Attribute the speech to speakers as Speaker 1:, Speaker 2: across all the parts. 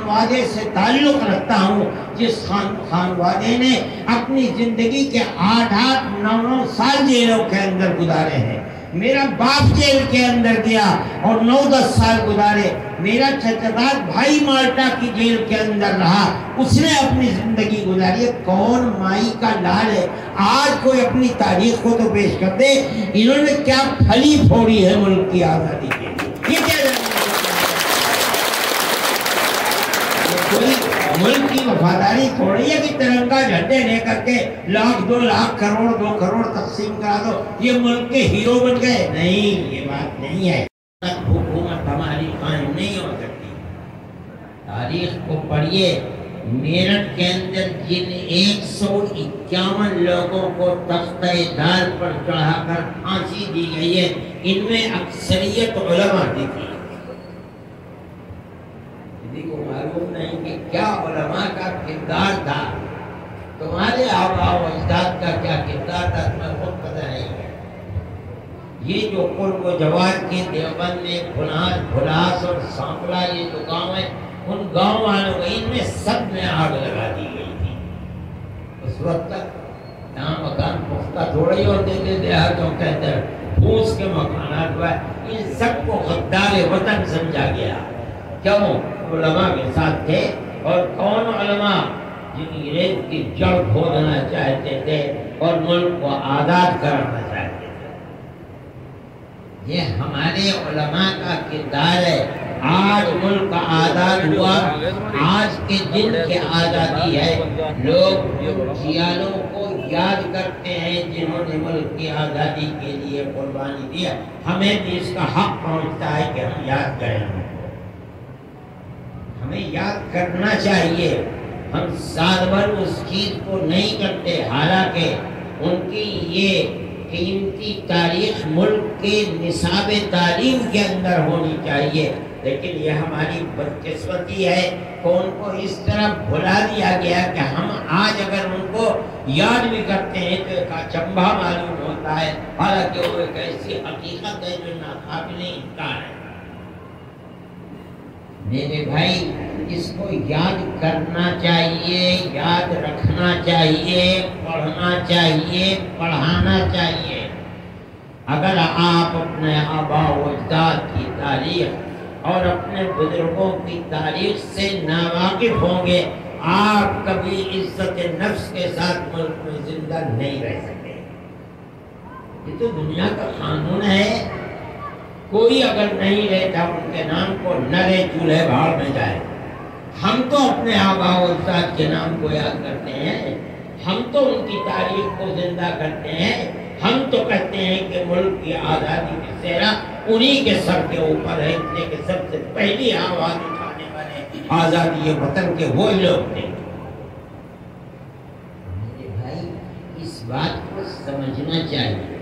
Speaker 1: خانوادے سے تعلق رکھتا ہوں جس خانوادے نے اپنی زندگی کے 8-9 سال جیلوں کے اندر گزارے ہیں. میرا باپ جیل کے اندر گیا اور 9-10 سال گزارے. میرا چچا بھائی مالٹا کی جیل کے اندر رہا, اس نے اپنی زندگی گزاری. کون مائی کا لال ہے؟ آج کوئی اپنی تاریخ کو تو پیش کر دے, انہوں نے کیا پھلی پھوڑی ہے ملک کی آزادی کے لیے. یہ کیا کوئی ملک کی وفاداری تھوڑی ہے کہ ترنگا جھنڈے لے کر کے 1,00,000 2 لاکھ کروڑ 2 کروڑ تقسیم کرا دو, یہ ملک کے ہیرو بن گئے. نہیں, یہ بات نہیں ہے. حکومت ہماری قائم نہیں ہو سکتی. تاریخ کو پڑھیے. میرٹھ کے اندر جن 151 لوگوں کو تختہ دار پر چڑھا کر پھانسی دی گئی ہے, ان میں اکثریت علماء کی تھی. کو معلوم نہیں کہ کیا علماء کا کردار تھا, تمہارے آباء و اجداد کا کیا کردار تھا, تمہیں خود پتہ نہیں ہے. یہ جو قرب و جواد کے دیوبند میں بھلاس اور سانپلا یہ جو گاؤں ہیں, ان گاؤں والوں کو ان میں سب میں آگ لگا دی گئی تھی. اس وقت تک یہاں مکان پختہ تھوڑے ہوتے تھے دیہاتوں کے اندر, پھوس کے مکانات ہوا. ان سب کو غدار وطن سمجھا گیا. کیوں؟ علماء کے ساتھ تھے. اور کون علماء؟ جن ریت کی جڑ کھودنا چاہتے تھے اور ملک کو آزاد کرنا چاہتے تھے. یہ ہمارے علماء کا کردار ہے. آج ملک آزاد ہوا, آج کے دن کی آزادی ہے. لوگ جیالوں کو یاد کرتے ہیں جنہوں نے ملک کی آزادی کے لیے قربانی دیا. ہمیں بھی اس کا حق پہنچتا ہے کہ ہم یاد کریں. ہمیں یاد کرنا چاہیے. ہم سال بھر اس چیز کو نہیں کرتے, حالانکہ ان کی یہ قیمتی تاریخ ملک کے نصاب تعلیم کے اندر ہونی چاہیے. لیکن یہ ہماری بدقسمتی ہے کہ ان کو اس طرح بھلا دیا گیا کہ ہم آج اگر ان کو یاد بھی کرتے ہیں تو ایک اچنبھا معلوم ہوتا ہے, حالانکہ وہ ایک ایسی حقیقت ہے جو ناقابل انکار ہے. میرے بھائی, اس کو یاد کرنا چاہیے, یاد رکھنا چاہیے, پڑھنا چاہیے, پڑھانا چاہیے. اگر آپ اپنے آباء و اجداد کی تاریخ اور اپنے بزرگوں کی تاریخ سے ناواقف ہوں گے, آپ کبھی عزت نفس کے ساتھ ملک میں زندہ نہیں رہ سکتے. یہ تو دنیا کا قانون ہے. کوئی اگر نہیں رہتا ان کے نام کو نہ رے چولہے بھاڑ میں جائے. ہم تو اپنے آباء و اجداد کے نام کو یاد کرتے ہیں, ہم تو ان کی تاریخ کو زندہ کرتے ہیں. ہم تو کہتے ہیں کہ ملک کی آزادی کا سہرا انہی کے سر کے اوپر ہے, اس لیے کہ سب سے پہلی آواز اٹھانے والے آزادی وطن کے وہی لوگ تھے. میرے بھائی, اس بات کو سمجھنا چاہیے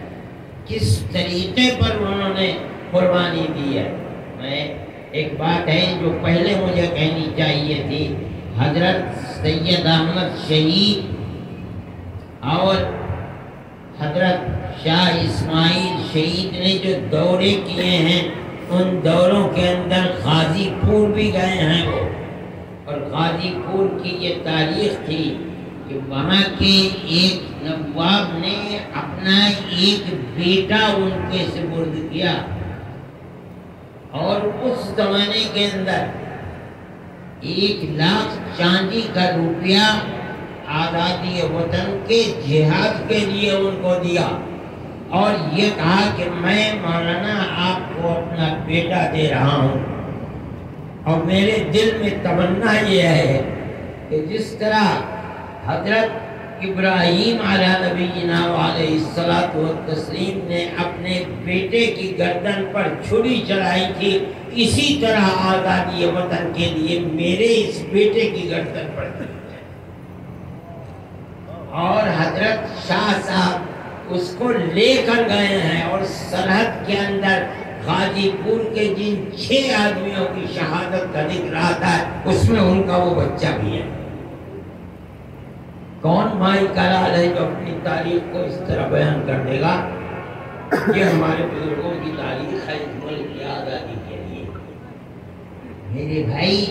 Speaker 1: کس طریقے پر انہوں نے قربانی دی ہے. میں ایک بات ہے جو پہلے مجھے کہنی چاہیے تھی. حضرت سید احمد شہید اور حضرت شاہ اسماعیل شہید نے جو دورے کیے ہیں, ان دوروں کے اندر غازی پور بھی گئے ہیں وہ. اور غازی پور کی یہ تاریخ تھی کہ وہاں کے ایک نواب نے اپنا ایک بیٹا ان کے سپرد کیا, اور اس زمانے کے اندر 1,00,000 چاندی کا روپیہ آزادی وطن کے جہاد کے لیے ان کو دیا, اور یہ کہا کہ میں مولانا آپ کو اپنا بیٹا دے رہا ہوں. اور میرے دل میں تمنا یہ ہے کہ جس طرح حضرت ابراہیم علیہ نبینا علیہ الصلوۃ والتسلیم نے اپنے بیٹے کی گردن پر چھری چلائی تھی, اسی طرح آزادی وطن کے لیے میرے اس بیٹے کی گردن پر چھری. اور حضرت شاہ صاحب اس کو لے کر گئے ہیں, اور سرحد کے اندر غازی پور کے جن 6 آدمیوں کی شہادت کا ذکر آتا ہے, اس میں ان کا وہ بچہ بھی ہے. کون مائی کا لال ہے جو اپنی تاریخ کو اس طرح بیان کر دے گا؟ یہ ہمارے بزرگوں کی تاریخ ہے ملک کی آزادی کے لیے. میرے بھائی,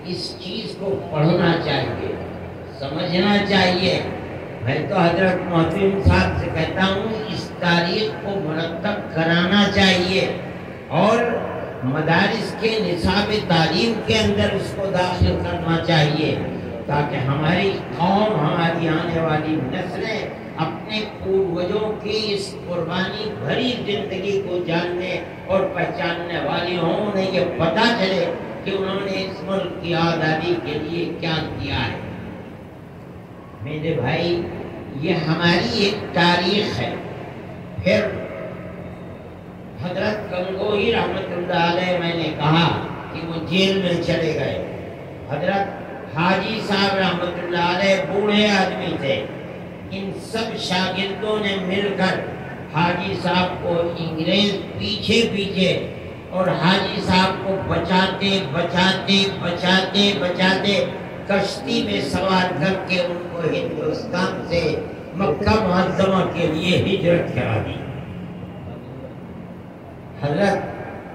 Speaker 1: اس چیز کو پڑھنا چاہیے، سمجھنا چاہیے۔ میں تو حضرت محترم صاحب سے کہتا ہوں اس تاریخ کو مرتب کرانا چاہیے اور مدارس کے نصاب تعلیم کے اندر اس کو داخل کرنا چاہیے، تاکہ ہماری قوم، ہماری آنے والی نسلیں اپنے پوروجوں کی اس قربانی بھری زندگی کو جاننے اور پہچاننے والی ہوں، انہیں یہ پتہ چلے کہ انہوں نے اس ملک کی آزادی کے لیے کیا کیا ہے۔ میرے بھائی، یہ ہماری ایک تاریخ ہے۔ پھر حضرت گنگوہی رحمت اللہ علیہ، میں نے کہا کہ وہ جیل میں چلے گئے۔ حضرت حاجی صاحب رحمت اللہ علیہ بوڑھے آدمی تھے، ان سب شاگردوں نے مل کر حاجی صاحب کو انگریز پیچھے اور حاجی صاحب کو بچاتے کشتی میں سوار کر کے ان کو ہندوستان سے مکہ معظمہ کے لیے ہجرت کرا دی۔ حضرت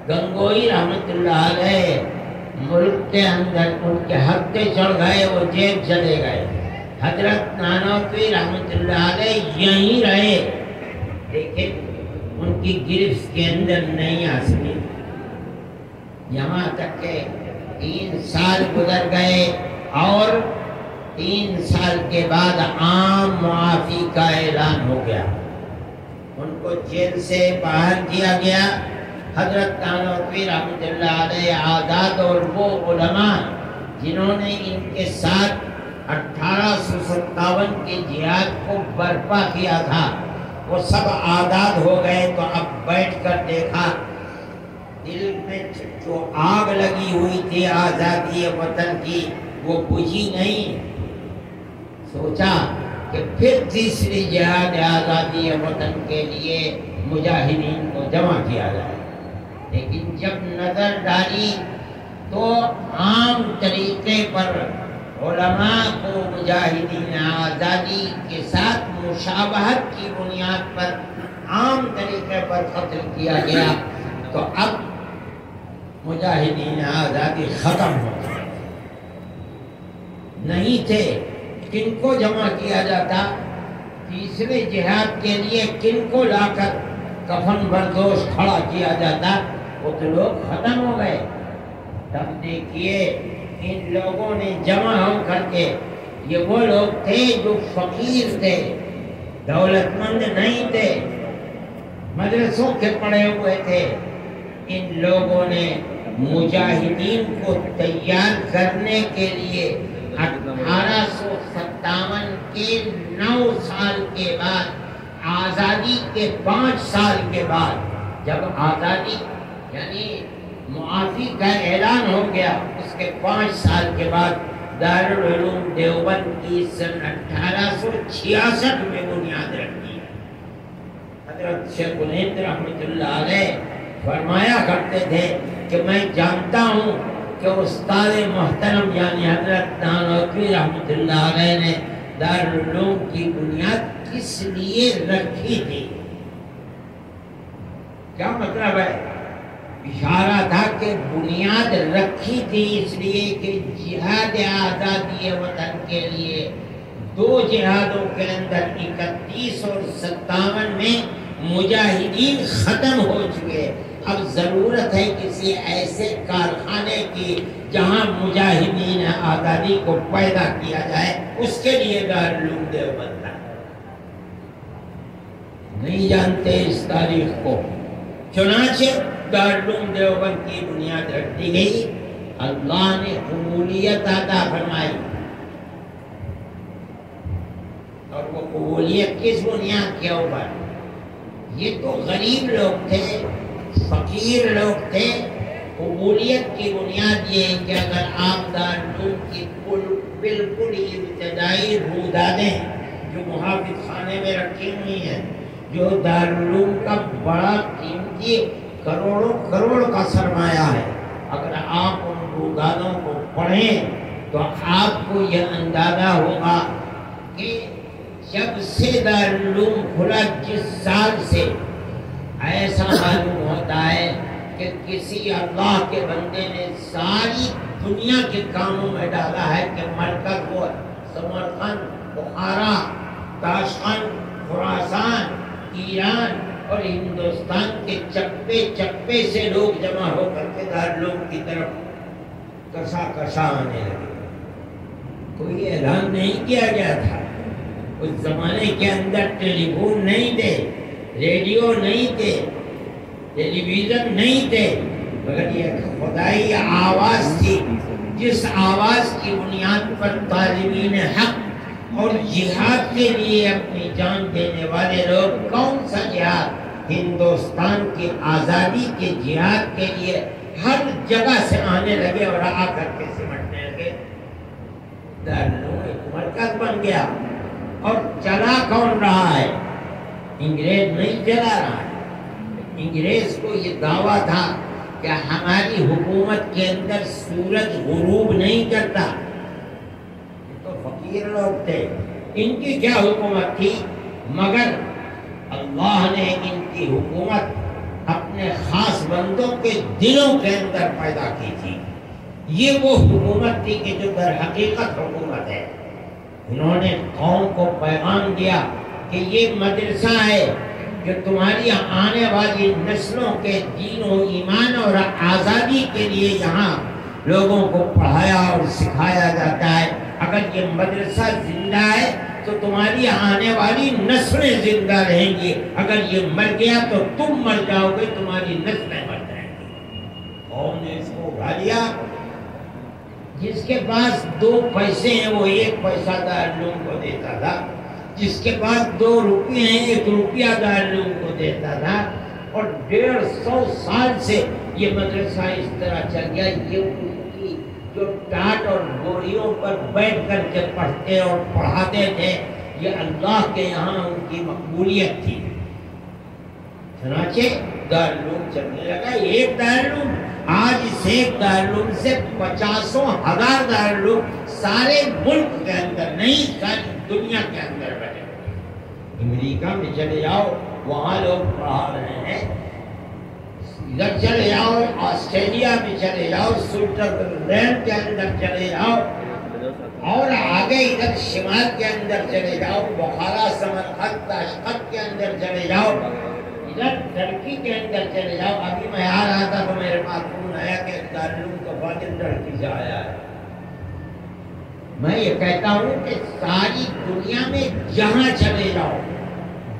Speaker 1: گنگوہی رحمت اللہ علیہ ملک کے اندر ان کے ہفتے چڑھ گئے، وہ جیل چلے گئے۔ حضرت نانوتوی رحمت اللہ علیہ یہیں رہے، لیکن ان کی گرفت کے اندر نہیں آ سکے، یہاں تک کہ 3 سال گزر گئے اور 3 سال کے بعد عام معافی کا اعلان ہو گیا، ان کو جیل سے باہر کیا گیا۔ حضرت نانوتوی رحمت اللہ علیہ آزاد، اور وہ علماء جنہوں نے ان کے ساتھ 1857 کی جہاد کو برپا کیا تھا، وہ سب آزاد ہو گئے۔ تو اب بیٹھ کر دیکھا، دل میں جو آگ لگی ہوئی تھی آزادی وطن کی، وہ بجھی نہیں۔ سوچا کہ پھر تیسری جہاد آزادی وطن کے لیے مجاہدین کو جمع کیا جائے، لیکن جب نظر ڈالی تو عام طریقے پر علماء کو مجاہدین آزادی کے ساتھ مشابہت کی بنیاد پر عام طریقے پر قتل کیا گیا۔ تو اب مجاہدین آزادی ختم ہو گئے، نہیں تھے۔ کن کو جمع کیا جاتا؟ تیسرے جہاد کے لیے کن کو لا کر کفن بردوش کھڑا کیا جاتا؟ وہ تو لوگ ختم ہو گئے۔ تب دیکھیے ان لوگوں نے جمع ہو کر کے، یہ وہ لوگ تھے جو فقیر تھے، دولت مند نہیں تھے، مدرسوں کے پڑھے ہوئے تھے۔ ان لوگوں نے مجاہدین کو تیار کرنے کے لیے 1857 کے 9 سال کے بعد، آزادی کے 5 سال کے بعد، جب آزادی یعنی معافی کا اعلان ہو گیا، اس کے 5 سال کے بعد دارالعلوم دیوبند کی سن 1866 میں بنیاد رکھی۔ حضرت شیخ الہند رحمت اللہ علیہ فرمایا کرتے تھے کہ میں جانتا ہوں کہ استاد محترم یعنی حضرت نانوتوی رحمت اللہ علیہ نے دارالعلوم کی بنیاد کس لیے رکھی تھی۔ کیا مطلب ہے؟ اشارہ تھا کہ بنیاد رکھی تھی اس لیے کہ جہاد آزادی وطن کے لیے 2 جہادوں کے اندر 31 اور 57 میں مجاہدین ختم ہو چکے۔ اب ضرورت ہے کسی ایسے کارخانے کی جہاں مجاہدین آزادی کو پیدا کیا جائے، اس کے لیے دارالعلوم دیوبند تھا۔ نہیں جانتے اس تاریخ کو، چنانچہ دارالعلوم دیوبند کی بنیاد رکھ دی گئی۔ اللہ نے قبولیت عطا فرمائی، اور وہ قبولیت کس بنیاد کے اوپر؟ یہ تو غریب لوگ تھے، فقیر لوگ تھے۔ قبولیت کی بنیاد یہ ہے کہ اگر آپ دارالعلوم کی بالکل ابتدائی رودادیں جو محافظ خانے میں رکھی ہوئی ہیں، جو دارالعلوم کا بڑا قیمتی کروڑوں کا سرمایہ ہے، اگر آپ ان رودادوں کو پڑھیں تو آپ کو یہ اندازہ ہوگا کہ جب سے دارالعلوم کھلا جس سال سے، ایسا معلوم ہوتا ہے کہ کسی اللہ کے بندے نے ساری دنیا کے کاموں میں ڈالا ہے کہ مرکز وہ سمرقند، بخارا، تاشقند، خراسان، ایران اور ہندوستان کے چپے چپے سے لوگ جمع ہو کر کے دارالعلوم کی طرف کشا کشا آنے لگے۔ کوئی اعلان نہیں کیا گیا تھا، اس زمانے کے اندر ٹیلی فون نہیں تھے، ریڈیو نہیں تھے، ٹیلی ویژن نہیں تھے، مگر یہ خدائی آواز تھی، جس آواز کی بنیاد پر طالبین حق اور جہاد کے لیے اپنی جان دینے والے لوگ، کون سا جہاد، ہندوستان کی آزادی کے جہاد کے لیے ہر جگہ سے آنے لگے اور آ کر کے سمٹنے لگے۔ دارالعلوم ایک مرکز بن گیا، اور چلا کون رہا ہے؟ انگریز نہیں چلا رہا ہے۔ انگریز کو یہ دعویٰ تھا کہ ہماری حکومت کے اندر سورج غروب نہیں کرتا۔ یہ تو فقیر لوگ تھے، ان کی کیا حکومت تھی؟ مگر اللہ نے ان کی حکومت اپنے خاص بندوں کے دلوں کے اندر پیدا کی تھی۔ یہ وہ حکومت تھی کہ جو در حقیقت حکومت ہے۔ انہوں نے قوم کو پیغام دیا کہ یہ مدرسہ ہے کہ تمہاری آنے والی نسلوں کے دین و ایمان اور آزادی کے لیے یہاں لوگوں کو پڑھایا اور سکھایا جاتا ہے۔ اگر یہ مدرسہ زندہ ہے تو تمہاری آنے والی نسلیں زندہ رہیں گی، اگر یہ مر گیا تو تم مر جاؤ گے، تمہاری نسلیں مر جائیں گی۔ قوم نے اس کو اٹھا لیا۔ جس کے پاس 2 پیسے ہیں وہ 1 پیسہ دارالعلوم کو دیتا تھا، جس کے پاس 2 روپے ہیں 1 روپیہ دارالعلوم کو دیتا تھا، اور 150 سال سے یہ مدرسہ اس طرح چل گیا۔ یہ ان کی جو ٹاٹ اور گوریوں پر بیٹھ کر کے پڑھتے اور پڑھاتے تھے، یہ اللہ کے یہاں ان کی مقبولیت تھی۔ چنانچہ دارالعلوم چلنے لگا۔ ایک دارالعلوم، آج اس ایک دارالعلوم سے 50,000 دارالعلوم سارے ملک کے اندر نہیں، ساری دنیا کے اندر بنے۔ امریکہ میں چلے جاؤ، وہاں لوگ پڑھا رہے ہیں۔ ادھر چلے جاؤ، آسٹریلیا میں چلے جاؤ، سوئٹزرلینڈ کے اندر چلے جاؤ، اور آگے ادھر شمال کے اندر چلے جاؤ، بخارا، سمرقند، تاشقند کے اندر چلے جاؤ، ادھر ترکی کے اندر چلے جاؤ۔ ابھی میں آ رہا تھا تو میرے پاس فون آیا کہ دارالعلوم کا فاضل ترکی سے آیا ہے۔ میں یہ کہتا ہوں کہ ساری دنیا میں جہاں چلے جاؤ،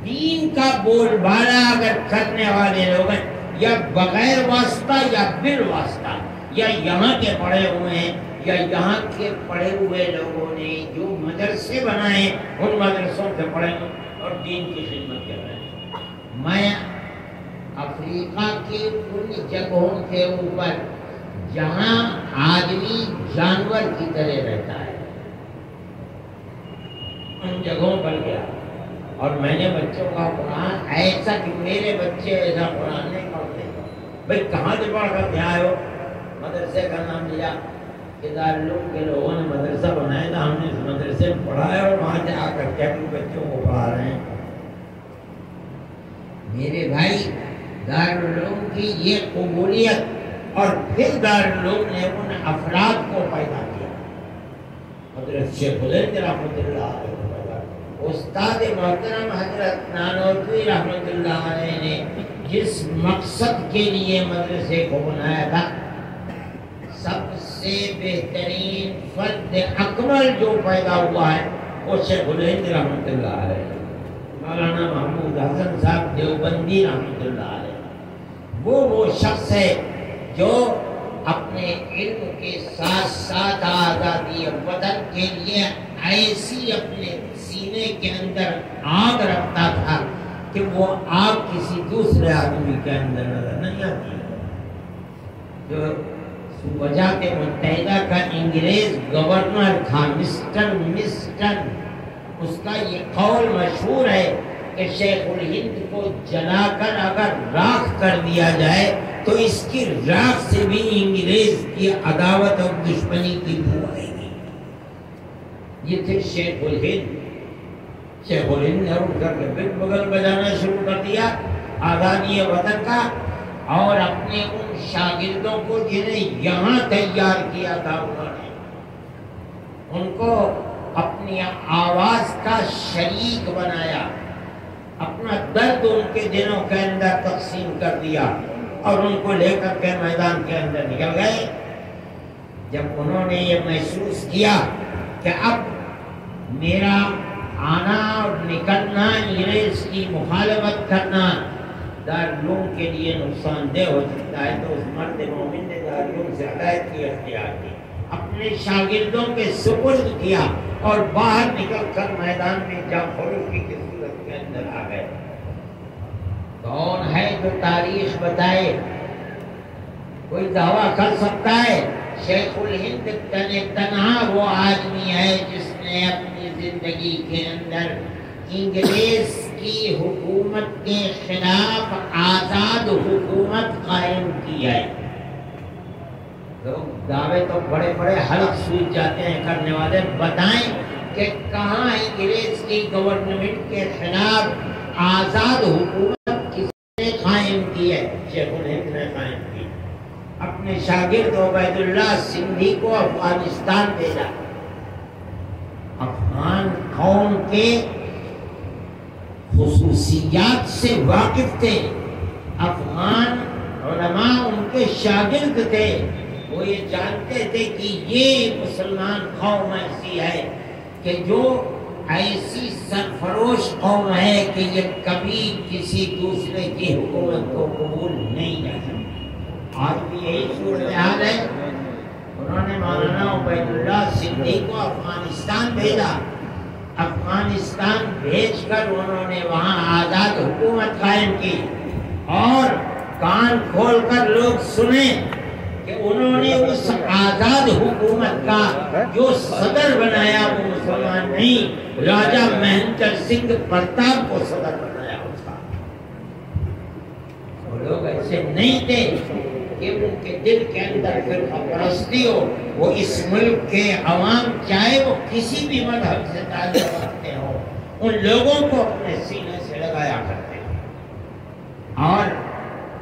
Speaker 1: دین کا بول بالا اگر کرنے والے لوگ ہیں، یا بغیر واسطہ یا بالواسطہ، یا یہاں کے پڑھے ہوئے ہیں یا یہاں کے پڑھے ہوئے لوگوں نے جو مدرسے بنائے ان مدرسوں سے پڑھے اور دین کی خدمت کر رہے ہیں۔ میں افریقہ کی ان جگہوں کے اوپر جہاں آدمی جانور کی طرح رہتا ہے، ان جگہوں پر گیا، اور میں نے بچوں کا قرآن ایسا کہ میرے بچے ایسا قرآن نہیں پڑھتے۔ بھائی کہاں سے پڑھ کر کے آئے ہو؟ مدرسے کا نام لیا کہ دارالعلوم کے لوگوں نے مدرسہ بنایا تھا، ہم نے اس مدرسے میں پڑھا ہے اور وہاں سے آ کر کے اپنے بچوں کو پڑھا رہے ہیں۔ میرے بھائی، دارالعلوم کی یہ قبولیت، اور پھر دارالعلوم نے ان افراد کو پیدا کیا۔ حضرت شیخ الہند رحمۃ اللہ علیہ، استاد محترم حضرت نانوتوی رحمۃ اللہ علیہ نے جس مقصد کے لیے مدرسے کو بنایا تھا، سب سے بہترین فرد اکمل جو پیدا ہوا ہے وہ شیخ الہند رحمۃ اللہ علیہ، مولانا محمود حسن صاحب دیوبندی رحمۃ اللہ علیہ۔ وہ شخص ہے جو اپنے علم کے ساتھ ساتھ آزادی وطن کے لیے ایسی اپنے سینے کے اندر آگ رکھتا تھا کہ وہ آگ کسی دوسرے آدمی کے اندر نظر نہیں آتی۔ جو وجہ کے متحدہ کا انگریز گورنر تھا مسٹر مسٹن، اس کا یہ قول مشہور ہے کہ شیخ الہند کو جلا کر اگر راکھ کر دیا جائے تو اس کی راکھ سے بھی انگریز کی عداوت اور دشمنی کی بو آئے گی۔ یہ تھے شیخ الہند۔ شیخ الہند نے اٹھ کر کے بغل بجانا شروع کر دیا آزادی وطن کا، اور اپنے ان شاگردوں کو جنہیں یہاں تیار کیا تھا انہوں نے ان کو اپنی آواز کا شریک بنایا، اپنا درد ان کے دلوں کے اندر تقسیم کر دیا اور ان کو لے کر کے میدان کے اندر نکل گئے۔ جب انہوں نے یہ محسوس کیا کہ اب میرا آنا اور نکلنا، انگریز کی مخالفت کرنا دارالعلوم کے لیے نقصان دہ ہو سکتا ہے، تو اس مرد مومن نے دارالعلوم سے علیحدگی اختیار کی، اپنے شاگردوں کے سپرد کیا اور باہر نکل کر میدان میں جا خروشی کی صورت کے اندر آ گئے۔ کون ہے جو تاریخ بتائے؟ کوئی دعویٰ کر سکتا ہے؟ شیخ الہند تنہا وہ آدمی ہے جس نے اپنی زندگی کے اندر انگریز کی حکومت کے خلاف آزاد حکومت قائم کی ہے۔ لوگ دعوے تو بڑے بڑے حلق سوچ جاتے ہیں کرنے والے، بتائیں کہ کہاں انگریز کی گورنمنٹ کے خلاف آزاد حکومت کس نے قائم کی ہے؟ شیخ الہند نے قائم کی۔ اپنے شاگرد عبید اللہ سندھی کو افغانستان بھیجا۔ افغان قوم کے خصوصیات سے واقف تھے، افغان علماء ان کے شاگرد تھے، وہ یہ جانتے تھے کہ یہ مسلمان قوم ایسی ہے کہ جو ایسی سرفروش قوم ہے کہ یہ کبھی کسی دوسرے کی حکومت کو قبول نہیں کر سکتی۔ آج بھی یہی صورتحال ہے۔ انہوں نے مولانا عبید اللہ سندھی کو افغانستان بھیجا، افغانستان بھیج کر انہوں نے وہاں آزاد حکومت قائم کی، اور کان کھول کر لوگ سنیں کہ انہوں نے اس آزاد حکومت کا جو صدر بنایا وہ مسلمان نہیں، راجہ مہندر سنگھ پرتاپ کو صدر بنایا اس کا۔ وہ لوگ ایسے نہیں تھے کہ ان کے دل کے اندر فرقہ پرستی ہو۔ وہ اس ملک کے عوام چاہے وہ کسی بھی مذہب سے تعلق رکھتے ہوں، ان لوگوں کو اپنے سینے سے لگایا کرتے ہیں۔ اور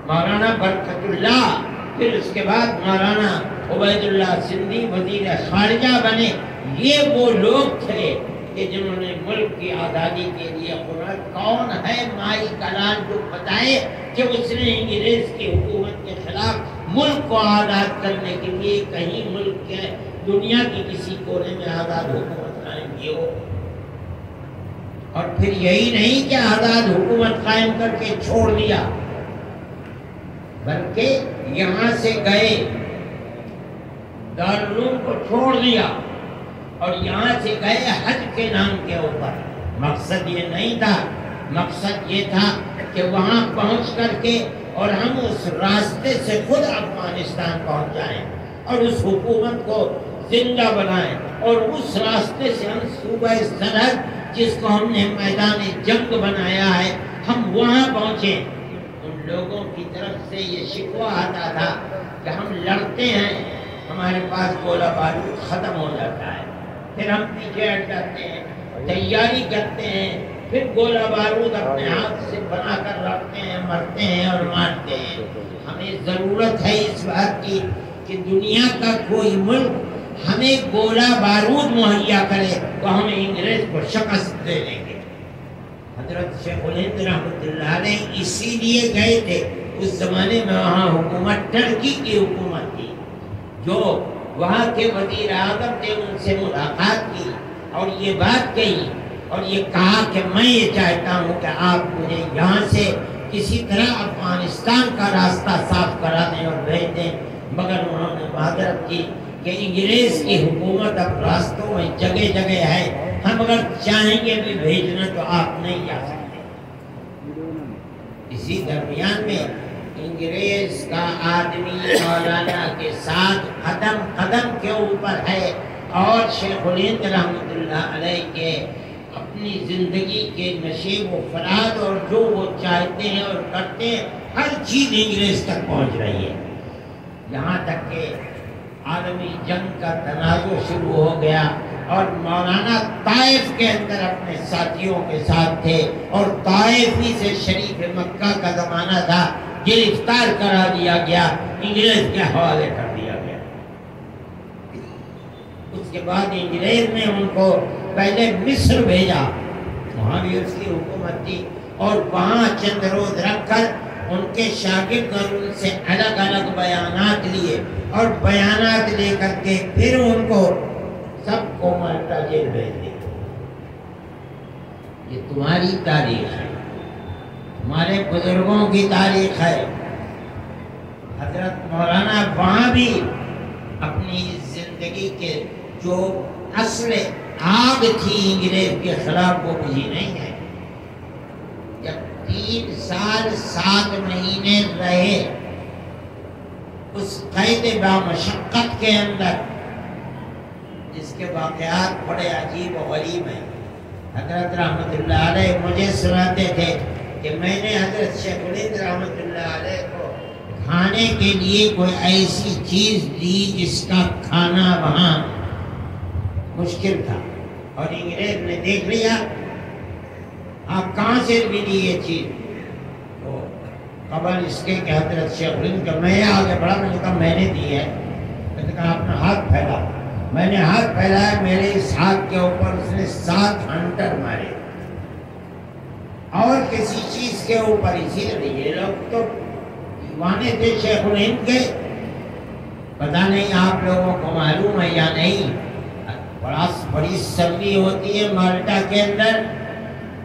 Speaker 1: مولانا برکت اللہ، پھر اس کے بعد مولانا عبید اللہ سندھی وزیر خارجہ بنے، یہ وہ لوگ تھے کہ جنہوں نے ملک کی آزادی کے لیے کون ہے مائی کلال جو بتائے کہ اس نے انگریز کی حکومت کے خلاف ملک کو آزاد کرنے کے لیے کہیں ملک کے دنیا کی کسی کونے میں آزاد حکومت قائم کی ہو؟ اور پھر یہی نہیں کہ آزاد حکومت قائم کر کے چھوڑ دیا، بلکہ یہاں سے گئے، دارالعلوم کو چھوڑ دیا اور یہاں سے گئے حج کے نام کے اوپر۔ مقصد یہ نہیں تھا، مقصد یہ تھا کہ وہاں پہنچ کر کے اور ہم اس راستے سے خود افغانستان پہنچ جائیں اور اس حکومت کو زندہ بنائیں، اور اس راستے سے ہم صوبہ سرحد جس کو ہم نے میدان جنگ بنایا ہے ہم وہاں پہنچیں۔ ان لوگوں کی طرف سے یہ شکوہ آتا تھا کہ ہم لڑتے ہیں، ہمارے پاس گولہ بارود ختم ہو جاتا ہے، پھر ہم پیچھے ہٹ جاتے ہیں، تیاری کرتے ہیں، پھر گولہ بارود اپنے ہاتھ سے بنا کر رکھتے ہیں، مرتے ہیں اور مارتے ہیں۔ ہمیں ضرورت ہے اس بات کی کہ دنیا کا کوئی ملک ہمیں گولہ بارود مہیا کرے تو ہم انگریز کو شکست دے دیں گے۔ حضرت شیخ الہند رحمۃ اللہ علیہ اسی لیے گئے تھے۔ اس زمانے میں وہاں حکومت ٹرکی کی حکومت تھی، جو وہاں کے وزیر اعظم تھے ان سے ملاقات کی اور یہ بات کہی اور یہ کہا کہ میں یہ چاہتا ہوں کہ آپ مجھے یہاں سے کسی طرح افغانستان کا راستہ صاف کرا دیں اور بھیج دیں، مگر انہوں نے معذرت کی کہ انگریز کی حکومت اب راستوں میں جگہ جگہ ہے، ہم اگر چاہیں گے بھی بھیجنا تو آپ نہیں جا سکتے۔ اسی درمیان میں انگریز کا آدمی مولانا کے ساتھ قدم قدم کے اوپر ہے، اور شیخ الہند رحمۃ اللہ علیہ کے اپنی زندگی کے نشیب و فرات اور جو وہ چاہتے ہیں اور کرتے ہیں ہر چیز انگریز تک پہنچ رہی ہے، یہاں تک کہ عالمی جنگ کا تنازع شروع ہو گیا اور مولانا طائف کے اندر اپنے ساتھیوں کے ساتھ تھے، اور طائف ہی سے شریف مکہ کا زمانہ تھا گرفتار کرا دیا گیا، انگریز کے حوالے کر دیا گیا۔ اس کے بعد انگریز نے ان کو پہلے مصر بھیجا، وہاں بھی اس کی حکومت تھی، اور وہاں چند روز رکھ کر ان کے شاگرد اور ان سے الگ الگ بیانات لیے، اور بیانات لے کر کے پھر ان کو سب کو مالٹا جیل بھیج دیا۔ یہ تمہاری تاریخ ہے، ہمارے بزرگوں کی تاریخ ہے۔ حضرت مولانا وہاں بھی اپنی زندگی کے جو اصل آگ تھی انگریز کے خلاف وہ بجھی نہیں ہے۔ جب 3 سال 7 مہینے رہے اس قید بامشقت کے اندر، جس کے واقعات بڑے عجیب و غریب ہیں۔ حضرت رحمت اللہ علیہ مجھے سناتے تھے کہ میں نے حضرت شیخ الہند رحمت اللہ علیہ کو کھانے کے لیے کوئی ایسی چیز دی جس کا کھانا وہاں مشکل تھا، اور انگریز نے دیکھ لیا آپ کہاں سے ملی یہ چیز، تو قبل اس کے کہ حضرت شیخ الہند کا میں آگے بڑھا، میں نے کہا میں نے دی ہے۔ میں نے کہا اپنا ہاتھ پھیلا، میں نے ہاتھ پھیلایا، میرے اس ہاتھ کے اوپر اس نے 7 ہنٹر مارے، اور کسی چیز کے اوپر، اسی لیے یہ لوگ تو دیوانے تھے شیخ الہند کے، پتہ نہیں آپ لوگوں کو معلوم ہے یا نہیں، بڑی سردی ہوتی ہے مالٹا کے اندر،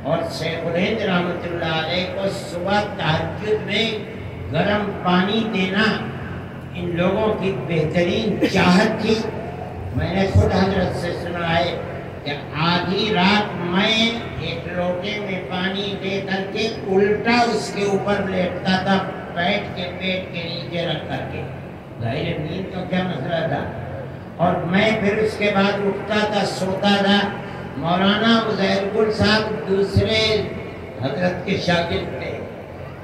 Speaker 1: اور شیخ الہند رحمت اللہ علیہ کو صبح تہجد میں گرم پانی دینا ان لوگوں کی بہترین چاہت تھی۔ میں نے خود حضرت سے سنا ہے کہ آدھی رات میں ایک لوٹے میں پانی دے کر کے الٹا اس کے اوپر لیٹتا تھا، پیٹ کے نیچے رکھ کر کے، ظاہر نیند کا کیا مسئلہ تھا، اور میں پھر اس کے بعد اٹھتا تھا، سوتا تھا۔ مولانا عزیر گل صاحب دوسرے حضرت کے شاگرد تھے،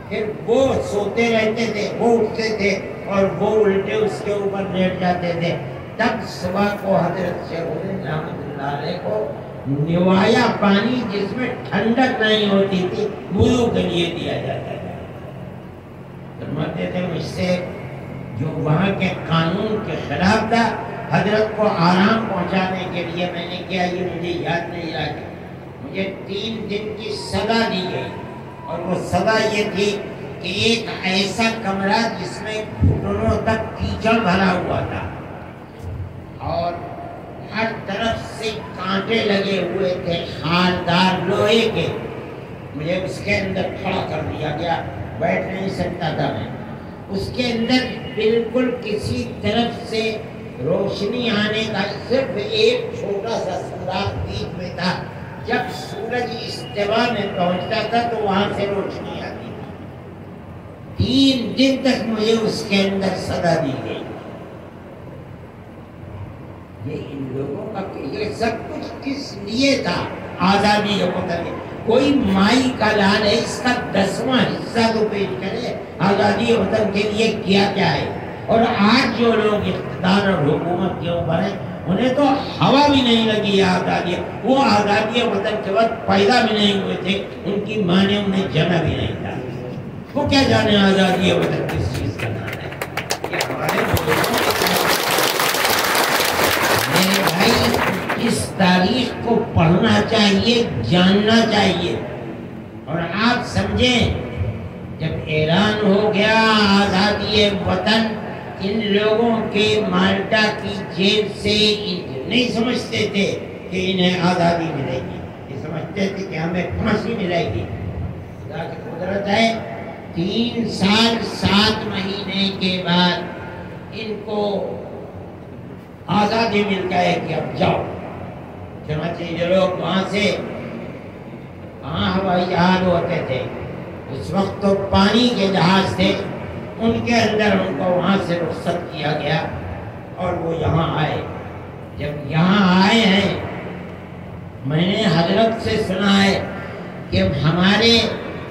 Speaker 1: پھر وہ سوتے رہتے تھے، وہ اٹھتے تھے اور وہ الٹے اس کے اوپر لیٹ جاتے تھے۔ تب صبح کو حضرت شیخ الہند رحمت اللہ علیہ کو نوایا پانی جس میں ٹھنڈک نہیں ہوتی تھی وضو کے لیے دیا جاتا تھا۔ فرماتے تھے مجھ سے جو وہاں کے قانون کے خلاف تھا، حضرت کو آرام پہنچانے کے لیے میں نے کیا، یہ مجھے یاد نہیں رہا، مجھے 3 دن کی سزا دی گئی، اور وہ سزا یہ تھی کہ ایک ایسا کمرہ جس میں گھٹنوں تک کیچڑ بھرا ہوا تھا، اور ہر طرف سے کانٹے لگے ہوئے تھے خاردار لوہے کے، مجھے اس کے اندر کھڑا کر دیا گیا، بیٹھ نہیں سکتا تھا میں اس کے اندر، بالکل کسی طرف سے روشنی آنے کا صرف ایک چھوٹا سا سوراخ بیچ میں تھا، جب سورج استوا میں پہنچتا تھا تو وہاں سے روشنی آتی تھی۔ 3 دن تک مجھے اس کے اندر سزا دی گئی۔ یہ ان لوگوں کا یہ سب کچھ کس لیے تھا؟ آزادی وطن، کوئی مائی کا لال ہے، اس کا 10واں حصہ تو پیش کرے آزادی وطن کے لیے کیا کیا ہے۔ اور آج جو لوگ اقتدار اور حکومت کے اوپر ہیں انہیں تو ہوا بھی نہیں لگی آزادی، وہ آزادی وطن کے وقت پیدا بھی نہیں ہوئے تھے، ان کی ماں نے انہیں جنا بھی نہیں تھا، وہ کیا جانے آزادی وطن کس چیز کا نام ہے۔ یہ ہمارے میرے بھائی اس تاریخ کو پڑھنا چاہیے، جاننا چاہیے، اور آپ سمجھیں جب اعلان ہو گیا آزادی وطن، ان لوگوں کے مالٹا کی جیل سے نہیں سمجھتے تھے کہ انہیں آزادی ملے گی، یہ سمجھتے تھے کہ ہمیں پھانسی ملے گی۔ خدا کی قدرت ہے 3 سال 7 مہینے کے بعد ان کو آزادی مل گئے کہ اب جاؤ۔ چنانچہ یہ لوگ وہاں سے ہوائی جہاز ہوتے تھے، اس وقت تو پانی کے جہاز تھے، ان کے اندر ان کو وہاں سے رخصت کیا گیا اور وہ یہاں آئے۔ جب یہاں آئے ہیں، میں نے حضرت سے سنا ہے کہ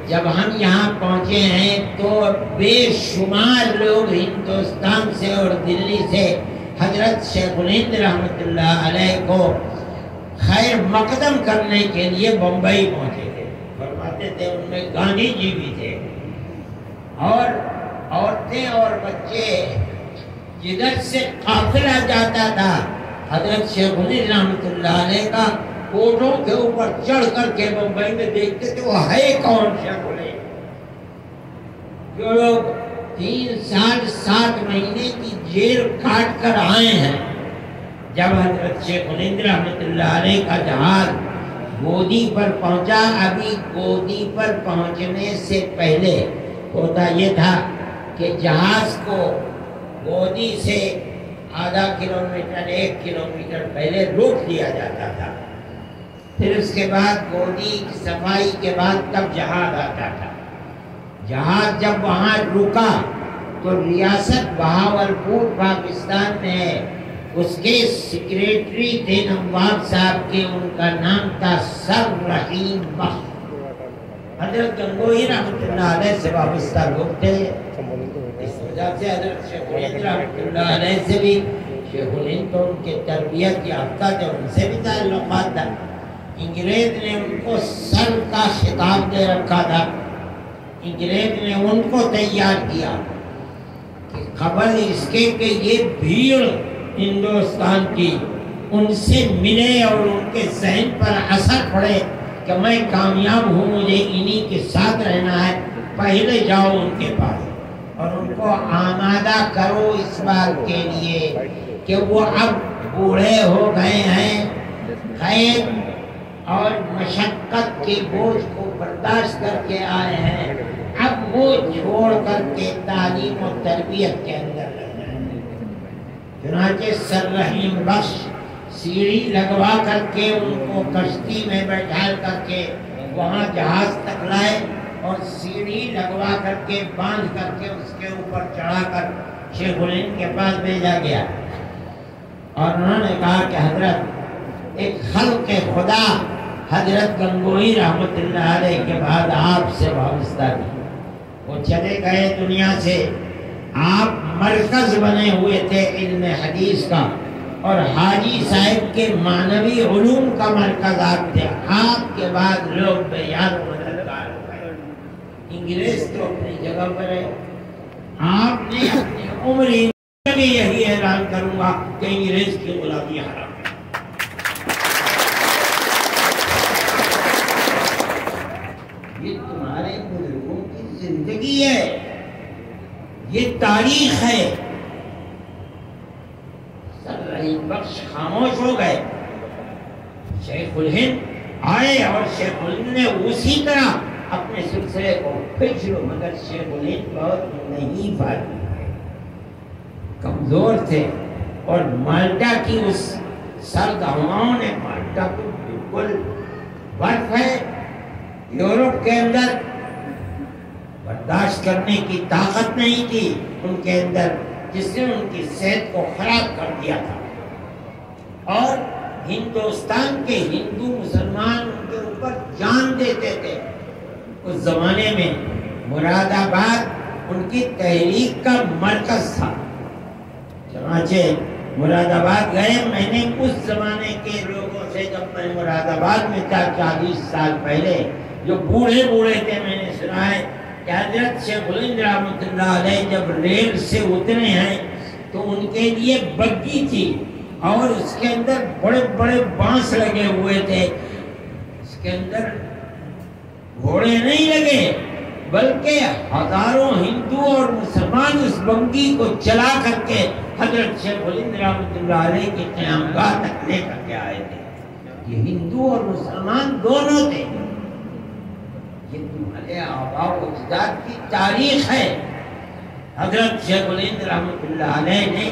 Speaker 1: جب ہم یہاں پہنچے ہیں تو بے شمار لوگ ہندوستان سے اور دلی سے حضرت شیخ الہند رحمت اللہ علیہ کو خیر مقدم کرنے کے لیے بمبئی پہنچے تھے۔ فرماتے تھے ان میں گاندھی جی بھی تھے، اور عورتیں اور بچے جدھر سے قافلہ جاتا تھا حضرت شیخ الہند رحمۃ اللہ علیہ کا کوٹوں کے اوپر چڑھ کر کے بمبئی میں دیکھتے تھے وہ ہے کون شیخ الہند، جو لوگ 3 سال 7 مہینے کی جیل کاٹ کر آئے ہیں۔ جب حضرت شیخ الہند رحمۃ اللہ علیہ کا جہاز گودی پر پہنچا، ابھی گودی پر پہنچنے سے پہلے ہوتا یہ تھا کہ جہاز کو گودی سے آدھا کلومیٹر 1 کلومیٹر پہلے روک دیا جاتا تھا، پھر اس کے بعد گودی کی صفائی کے بعد تب جہاز آتا تھا۔ جہاز جب وہاں رکا تو ریاست بہاولپور پاکستان میں ہے، اس کے سیکریٹری تھے نواب صاحب کے، ان کا نام تھا سر رحیم بخش۔ حضرت گنگوہی رحمۃ اللہ علیہ سے وابستہ لوگ تھے، اس وجہ سے حضرت شیخ الہند رحمۃ اللہ علیہ سے بھی، شیخ الہند تو ان کے تربیت یافتہ تھے، ان سے بھی تعلقات تھا۔ انگریز نے ان کو سر کا خطاب دے رکھا تھا، انگریز نے ان کو تیار کیا کہ قبل اس کے کہ یہ بھیڑ ہندوستان کی ان سے ملے اور ان کے ذہن پر اثر پڑے کہ میں کامیاب ہوں، مجھے انہی کے ساتھ رہنا ہے، پہلے جاؤ ان کے پاس اور ان کو آمادہ کرو اس بات کے لیے کہ وہ اب بوڑھے ہو گئے ہیں، قید اور مشقت کے بوجھ کو برداشت کر کے آئے ہیں، اب وہ چھوڑ کر کے تعلیم و تربیت کے اندر لگ جائیں۔ چنانچہ سر رحیم بخش سیڑھی لگوا کر کے ان کو کشتی میں بیٹھا کر کے وہاں جہاز تک لائے اور سیڑھی لگوا کر کے باندھ کر کے اس کے اوپر چڑھا کر شیخ الہند کے پاس بھیجا گیا اور انہوں نے کہا کہ حضرت ایک خلق خدا حضرت گنگوہی رحمۃ اللہ علیہ کے بعد آپ سے وابستہ تھی، وہ چلے گئے دنیا سے، آپ مرکز بنے ہوئے تھے علم حدیث کا اور حاجی صاحب کے معنوی علوم کا مرکز آپ تھے، آپ کے بعد لوگ بے یاد و مددگار ہو گئے۔ انگریز تو اپنی جگہ پر ہے، آپ نے اپنی عمر میں یہی اعلان کروں گا کہ انگریز کی غلامی حرام ہے۔ یہ تمہارے بزرگوں کی زندگی ہے، یہ تاریخ ہے۔ سر رحیم بخش خاموش ہو گئے، شیخ الہند آئے اور شیخ الہند نے اسی طرح اپنے سلسلے کو پھر شروع، مگر شیخ الہند بہت نہیں فارغ تھے، کمزور تھے اور مالٹا کی اس سرد ہواؤں نے، مالٹا تو بالکل برف ہے یورپ کے اندر، برداشت کرنے کی طاقت نہیں تھی ان کے اندر، جس نے ان کی صحت کو خراب کر دیا تھا اور ہندوستان کے ہندو مسلمان ان کے اوپر جان دیتے تھے۔ اس زمانے میں مراد آباد ان کی تحریک کا مرکز تھا، چنانچہ مراد آباد گئے۔ میں نے اس زمانے کے لوگوں سے، جب میں مراد آباد میں تھا 40 سال پہلے، جو بوڑھے تھے، میں نے سنا ہے کہ حضرت شیخ الہند رحمۃ اللہ علیہ جب ریل سے اترے ہیں تو ان کے لیے بگی تھی اور اس کے اندر بڑے بڑے بانس لگے ہوئے تھے، اس کے اندر گھوڑے نہیں لگے بلکہ ہزاروں ہندو اور مسلمان اس بگی کو چلا کر کے حضرت شیخ الہند رحمۃ اللہ علیہ کے قیامگاہ تک لے کر کے آئے تھے۔ یہ ہندو اور مسلمان دونوں تھے، یہ تمہارے آباء و اجداد کی تاریخ ہے۔ حضرت شیخ الہند رحمۃ اللہ علیہ نے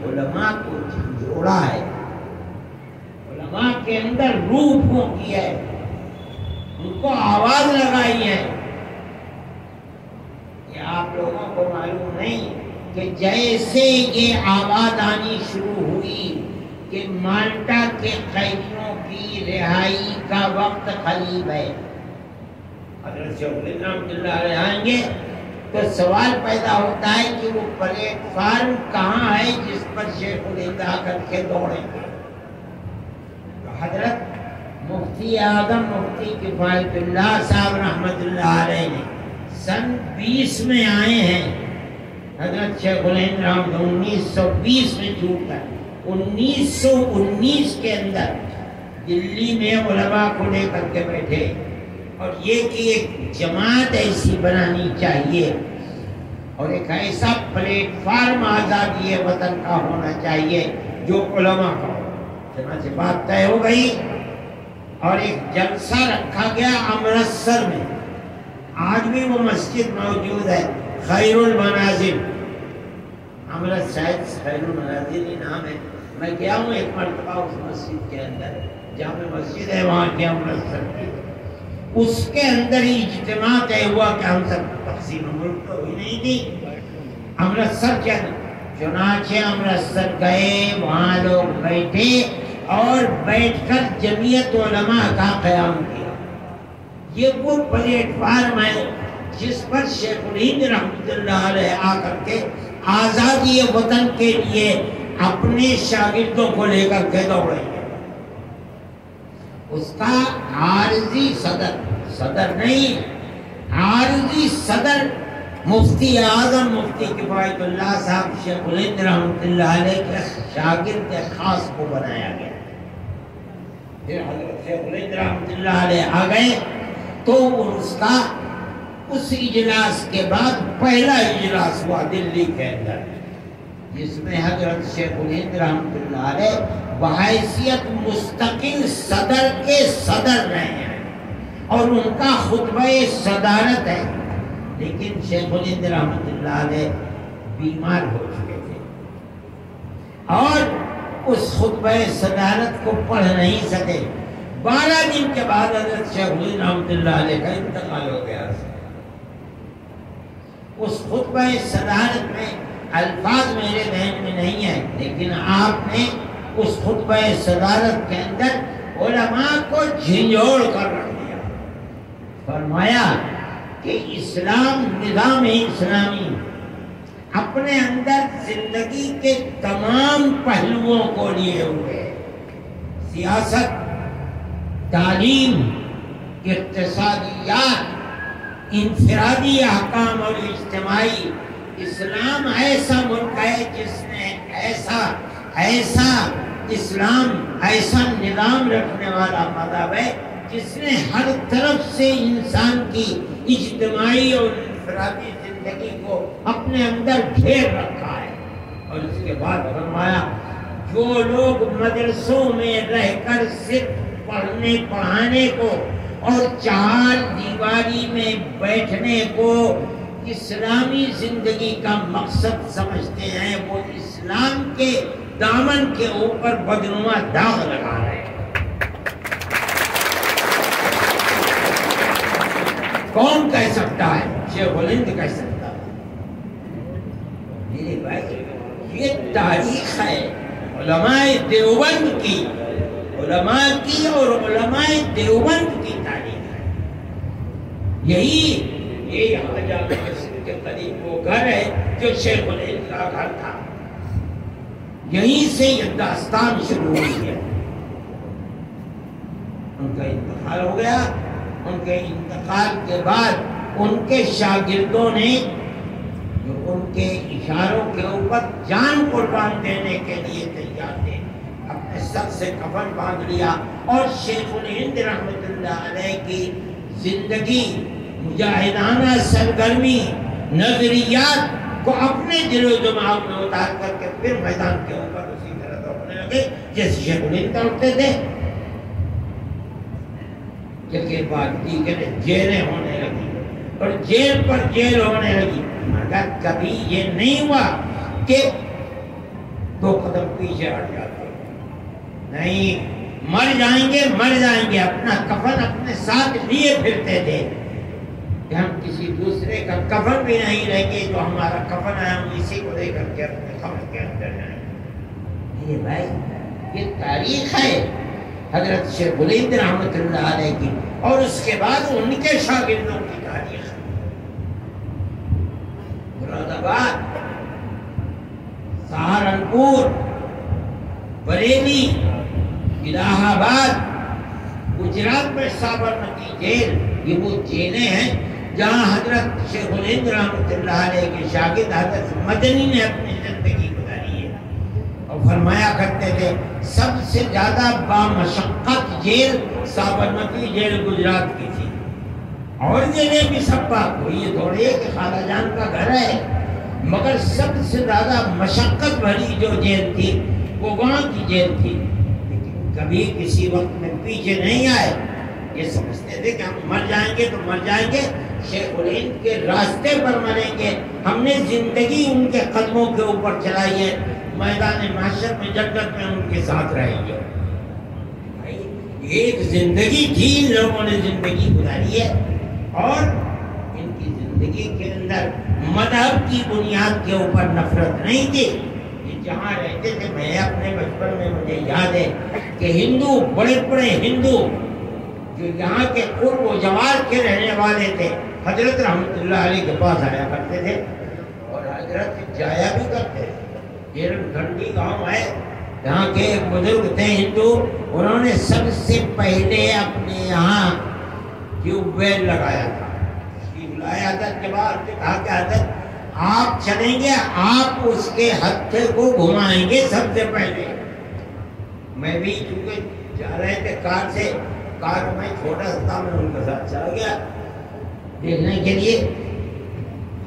Speaker 1: علماء کو جھنجھوڑا ہے، علماء کے اندر روح پھونکی ہے، ان کو آواز لگائی ہے۔ یہ آپ لوگوں کو معلوم نہیں کہ جیسے یہ آواز آنی شروع ہوئی کہ مالٹا کے قیدیوں کی رہائی کا وقت قریب ہے، حضرت شیخ الہند رحمۃ اللہ علیہ آئیں گے تو سوال پیدا ہوتا ہے کہ وہ پلیٹ فارم کہاں ہے جس پر شیخ الہند آ کر کے دوڑیں گے۔ حضرت مفتی اعظم مفتی کفایت اللہ صاحب رحمۃ اللہ علیہ نے سن 20 میں آئے ہیں حضرت شیخ الہند رحمۃ 1920 میں چھوٹا ہے. 1919 کے اندر دلی میں علماء کو لے کر کے بیٹھے اور یہ کہ ایک جماعت ایسی بنانی چاہیے اور ایک ایسا پلیٹ فارم آزادی وطن کا ہونا چاہیے جو علماء کا ہو. چنانچہ بات طے ہو گئی اور ایک جلسہ رکھا گیا امرتسر میں. آج بھی وہ مسجد موجود ہے، خیر المنازل. امرت شاید خیر المنازل ہی نام ہے. میں گیا ہوں ایک مرتبہ اس مسجد کے اندر، جامع مسجد ہے وہاں کے امرتسر کی. اس کے اندر ہی اجتماع طے ہوا کہ ہم سب تقسیم ملک تو ہوئی نہیں تھی. امرتسر کے اندر چنانچہ امرتسر گئے، وہاں لوگ بیٹھے اور بیٹھ کر جمعیت علماء کا قیام کیا. یہ وہ پلیٹ فارم ہے جس پر شیخ الہند رحمۃ اللہ علیہ آ کر کے آزادی وطن کے لیے اپنے شاگردوں کو لے کر کے دوڑے. اس کا عارضی صدر نہیں، عارضی صدر مفتی اعظم مفتی کفایت اللہ صاحب شیخ الہند رحمۃ اللہ علیہ کے شاگرد خاص کو بنایا گیا. پھر حضرت شیخ الہند رحمۃ اللہ علیہ آ گئے تو اس اجلاس کے بعد پہلا اجلاس ہوا دلی کے اندر، جس میں حضرت شیخ الہند رحمۃ اللہ علیہ بحیثیت مستقل صدر کے صدر رہے ہیں اور ان کا خطبہ صدارت ہے. لیکن شیخ الہند رحمۃ اللہ علیہ بیمار ہو چکے تھے اور اس خطبہ صدارت کو پڑھ نہیں سکے. 12 دن کے بعد حضرت شیخ الہند رحمۃ اللہ علیہ کا انتقال ہو گیا. اس خطبہ صدارت میں الفاظ میرے ذہن میں نہیں ہے، لیکن آپ نے اس خطبہ صدارت کے اندر علماء کو جھنجھوڑ کر رکھ دیا. فرمایا کہ اسلام، نظام اسلامی اپنے اندر زندگی کے تمام پہلوؤں کو لیے ہوئے، سیاست، تعلیم، اقتصادیات، انفرادی احکام اور اجتماعی. اسلام ایسا ملک ہے جس نے ایسا اسلام ایسا نظام رکھنے والا مذہب ہے جس نے ہر طرف سے انسان کی اجتماعی اور انفرادی زندگی کو اپنے اندر گھیر رکھا ہے. اور اس کے بعد فرمایا جو لوگ مدرسوں میں رہ کر صرف پڑھنے پڑھانے کو اور چار دیواری میں بیٹھنے کو اسلامی زندگی کا مقصد سمجھتے ہیں، وہ اسلام کے دامن کے اوپر بدنما داغ لگا رہے ہیں. کون کہہ سکتا ہے؟ شیخ الہند کہہ سکتا ہے. میرے بھائی یہ تاریخ ہے علماء دیوبند کی، علماء کی اور علماء دیوبند کی تاریخ ہے. یہ یہاں جامع مسجد کے قریب وہ گھر ہے جو شیخ الہند کا گھر تھا. یہیں سے یہ داستان شروع ہوئی ہے. ان کا انتقال ہو گیا. ان کے انتقال کے بعد ان کے شاگردوں نے جو ان کے اشاروں کے اوپر جان قربان دینے کے لیے تیار تھے، اپنے سر سے کفن باندھ لیا اور شیخ الہند رحمۃ اللہ علیہ کی زندگی، مجاہدانہ سرگرمی، نظریات کو اپنے دل و دماغ میں اتار کر کے پھر میدان کے اوپر اسی طرح دوڑنے لگے جیسے شیخ الہند دوڑتے تھے. کے بعد دیگر جیلیں ہونے لگی اور جیل پر جیل ہونے لگی، مگر کبھی یہ نہیں ہوا کہ 2 قدم پیچھے ہٹ جاتے. نہیں، مر جائیں گے اپنا کفن اپنے ساتھ لیے پھرتے تھے کہ ہم کسی دوسرے کا کفن بھی نہیں لیں گے، جو ہمارا کفن ہے ہم اسی کو لے کر کے اپنے قبر کے اندر جائیں. یہ بھائی یہ تاریخ ہے حضرت شیخ الہند رحمۃ اللہ علیہ کی، اور اس کے بعد ان کے شاگردوں کی تاریخ. مراد آباد، سہارنپور، بریلی، الہ آباد، گجرات میں سابرمتی جیل، یہ وہ جیلیں ہیں جہاں حضرت شیخ الہند رحمۃ اللہ علیہ کے شاگرد حضرت مدنی نے اپنی زندگی گزاری ہے، اور فرمایا کرتے تھے سب سے زیادہ بامشقت جیل سابرمتی جیل گجرات کی تھی، اور جیلیں بھی سب پاک ہوئی، یہ تھوڑی ہے کہ خالہ جان کا گھر ہے، مگر سب سے زیادہ مشقت بھری جو جیل تھی وہ وہاں کی جیل تھی، لیکن کبھی کسی وقت میں پیچھے نہیں آئے، یہ سمجھتے تھے کہ ہم مر جائیں گے تو مر جائیں گے، شیخ الہند کے راستے پر مریں گے، ہم نے زندگی ان کے قدموں کے اوپر چلائی ہے، میدان معاشر میں جنت میں ان کے ساتھ رہیں گے۔ ایک زندگی تھی، ان لوگوں نے زندگی گزاری ہے، اور ان کی زندگی کے اندر مذہب کی بنیاد کے اوپر نفرت نہیں تھی۔ یہ جہاں رہتے تھے، میں اپنے بچپن میں مجھے یاد ہے کہ ہندو، بڑے بڑے ہندو جو یہاں کے قرب و جوار کے رہنے والے تھے، حضرت رحمۃ اللہ علیہ کے پاس آیا کرتے تھے، اور حضرت جایا بھی کرتے تھے۔ جیرم گھنٹی گاؤں ہے، یہاں کے ایک بزرگ تھے ہندو، انہوں نے سب سے پہلے اپنے یہاں ٹیوب ویل لگایا تھا، بلایا حضرت کے بعد کہا کہ حضرت آپ چلیں گے، آپ اس کے ہتھے کو گھمائیں گے سب سے پہلے۔ میں بھی چونکہ جا رہے تھے کار سے، کار میں چھوٹا سا تھا، میں ان کے ساتھ چلا گیا دیکھنے کے لیے۔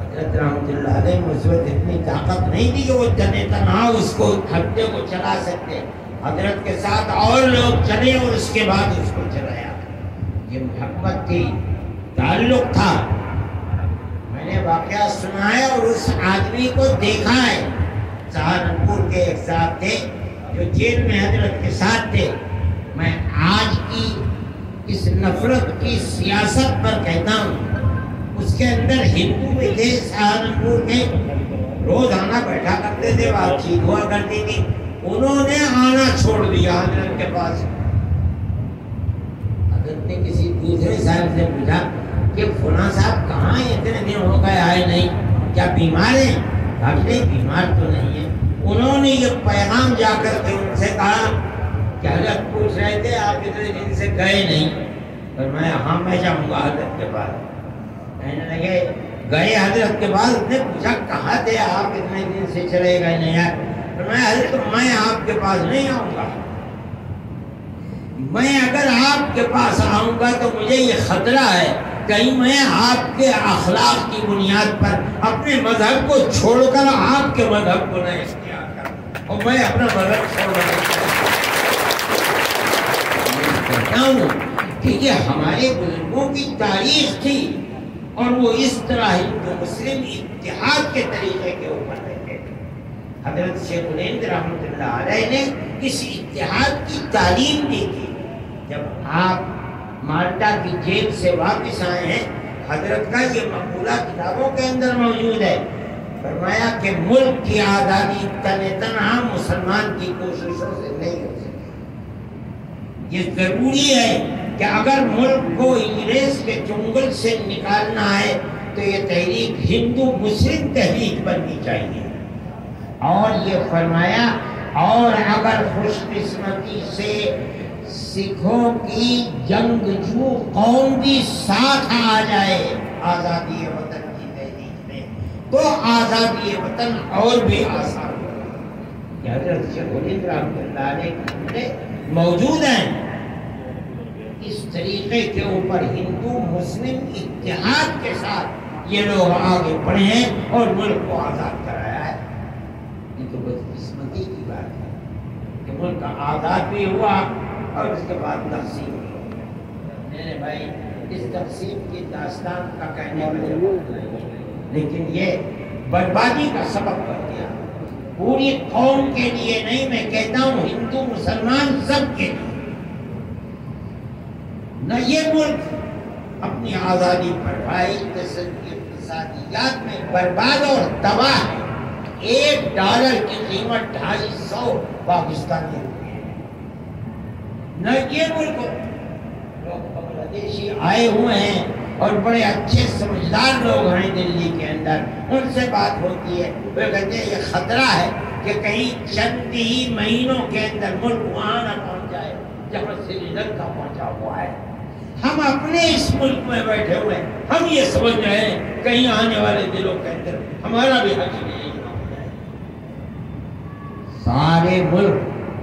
Speaker 1: حضرت رحمۃ اللہ علیہ مثبت اتنی طاقت نہیں تھی کہ وہ جنے تنہا اس کو ہتھے کو چلا سکتے، حضرت کے ساتھ اور لوگ چلے اور اس کے بعد اس کو چلایا۔ یہ محبت تھی، تعلق تھا۔ میں نے واقعہ سنا ہے اور اس آدمی کو دیکھا ہے۔ سہارنپور کے ایک صاحب تھے جو جیل میں حضرت کے ساتھ تھے۔ میں آج کی اس نفرت کی سیاست پر کہتا ہوں، اس کے اندر ہندو بھی تھے سہارنپور کے، روزانہ بیٹھا کرتے تھے، بات چیت ہوا کرتی تھی، انہوں نے آنا چھوڑ دیا حضرت کے پاس۔ حضرت نے کسی دوسرے صاحب سے پوچھا کہ فلاں صاحب کہاں ہیں، اتنے دن ہو گئے آئے نہیں، کیا بیمار ہیں؟ نہیں بیمار تو نہیں ہے۔ انہوں نے یہ پیغام جا کر کے ان سے کہا کہ حضرت پوچھ رہے تھے آپ اتنے دن سے گئے نہیں، اور میں ہاں میں جاؤں گا حضرت کے پاس۔ کہنے لگے گئے حضرت کے پاس، اس نے پوچھا کہاں تھے آپ اتنے دن سے چلے گئے نہیں آئے؟ فرمایا حضرت میں آپ کے پاس نہیں آؤں گا، میں اگر آپ کے پاس آؤں گا تو مجھے یہ خطرہ ہے کہیں میں آپ کے اخلاق کی بنیاد پر اپنے مذہب کو چھوڑ کر آپ کے مذہب کو نہ اختیار کروں، اور میں اپنا مذہب چھوڑ کہتا ہوں کہ یہ ہمارے بزرگوں کی تاریخ تھی، اور وہ اس طرح ہندو مسلم اتحاد کے طریقے کے اوپر رہتے تھے۔ حضرت شیخ الہند رحمۃ اللہ علیہ نے اس اتحاد کی تعلیم دی تھی۔ جب آپ مالٹا کی جیل سے واپس آئے ہیں، حضرت کا یہ مقولہ کتابوں کے اندر موجود ہے، فرمایا کہ ملک کی آزادی تنہا مسلمان کی کوششوں سے نہیں ہو سکتی۔ یہ ضروری ہے کہ اگر ملک کو انگریز کے چنگل سے نکالنا ہے تو یہ تحریک ہندو مسلم تحریک بننی چاہیے۔ اور یہ فرمایا اور اگر خوش قسمتی سے سکھوں کی جنگجو قوم بھی ساتھ آ جائے آزادی وطن کی تحریک میں تو آزادی وطن اور بھی آسان ہوگی۔ حضرت شیخ الہند رحمۃ اللہ علیہ موجود ہیں، اس طریقے کے اوپر ہندو مسلم اتحاد کے ساتھ یہ لوگ آگے بڑھے ہیں اور ملک کو آزاد کرایا ہے۔ یہ تو بدقسمتی کی بات ہے کہ ملک آزاد بھی ہوا اور اس کے بعد تقسیم ہوا۔ میرے بھائی اس تقسیم کی داستان کا کہنے والے لوگ نہیں، لیکن یہ بربادی کا سبب بن گیا پوری قوم کے لیے نہیں، میں کہتا ہوں ہندو مسلمان سب کے لیے۔ نہ یہ ملک اپنی آزادی پر بھائی اقتصادیات میں برباد اور تباہ ہے۔ $1 کی قیمت 250 پاکستانی روپے ہے۔ نہ یہ ملک، لوگ بنگلہ دیشی آئے ہوئے ہیں اور بڑے اچھے سمجھدار لوگ ہیں دلی کے اندر، ان سے بات ہوتی ہے، وہ کہتے ہیں یہ خطرہ ہے کہ کہیں چند ہی مہینوں کے اندر ملک وہاں نہ پہنچ جائے جہاں سری لنکا پہنچا ہوا ہے۔ ہم اپنے اس ملک میں بیٹھے ہوئے ہیں، ہم یہ سمجھ رہے ہیں کہیں آنے والے دلوں کے اندر ہمارا بھی حق نہیں ہے۔ سارے ملک،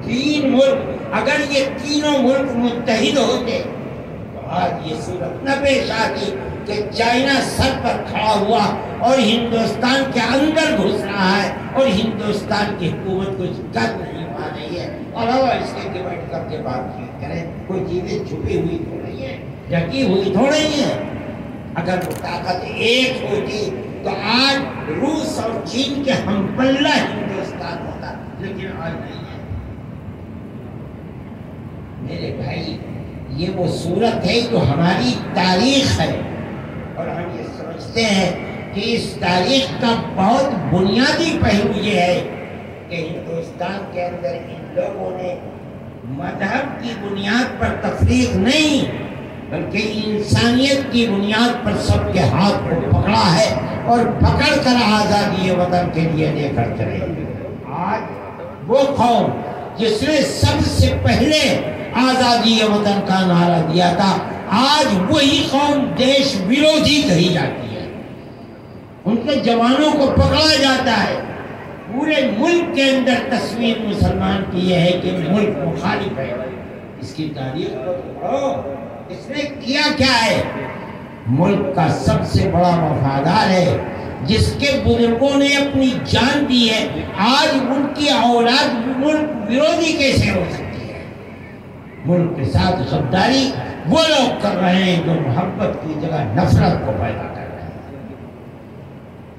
Speaker 1: 3 ملک، اگر یہ تینوں ملک متحد ہوتے تو آج یہ صورت نہ پیش آتی کہ چائنا سر پر کھڑا ہوا اور ہندوستان کے اندر گھس رہا ہے اور ہندوستان کی حکومت کچھ کر نہیں پا رہی ہے، اور اب اس کے بیٹھ کر کے بات چیت کریں۔ کوئی چیزیں چھپی ہوئی تو نہیں ہے، ڈھکی ہوئی تھوڑا ہی ہے۔ اگر وہ طاقت ایک ہوتی تو آج روس اور چین کے ہم پلہ ہندوستان ہوتا، لیکن آج نہیں ہے۔ میرے بھائی، یہ وہ صورت ہے جو ہماری تاریخ ہے، اور ہم یہ سمجھتے ہیں کہ اس تاریخ کا بہت بنیادی پہلو یہ ہے کہ ہندوستان کے اندر ان لوگوں نے مذہب کی بنیاد پر تفریق نہیں بلکہ انسانیت کی بنیاد پر سب کے ہاتھ کو پکڑا ہے اور پکڑ کر آزادی وطن کے لیے لے کر چلے۔ آج وہ قوم جس نے سب سے پہلے آزادی وطن کا نعرہ دیا تھا، آج وہی قوم دیش ورودھی کہی جاتی ہے۔ ان کے جوانوں کو پکڑا جاتا ہے۔ پورے ملک کے اندر تصویر مسلمان کی یہ ہے کہ ملک مخالف ہے۔ اس کی تاریخ کو پڑھو، اس نے کیا کیا ہے؟ ملک کا سب سے بڑا وفادار ہے، جس کے بزرگوں نے اپنی جان دی ہے، آج ان کی اولاد ملک ورودھی کیسے ہو سکتی ہے؟ ملک کے ساتھ غداری وہ لوگ کر رہے ہیں جو محبت کی جگہ نفرت کو پیدا کر رہے ہیں،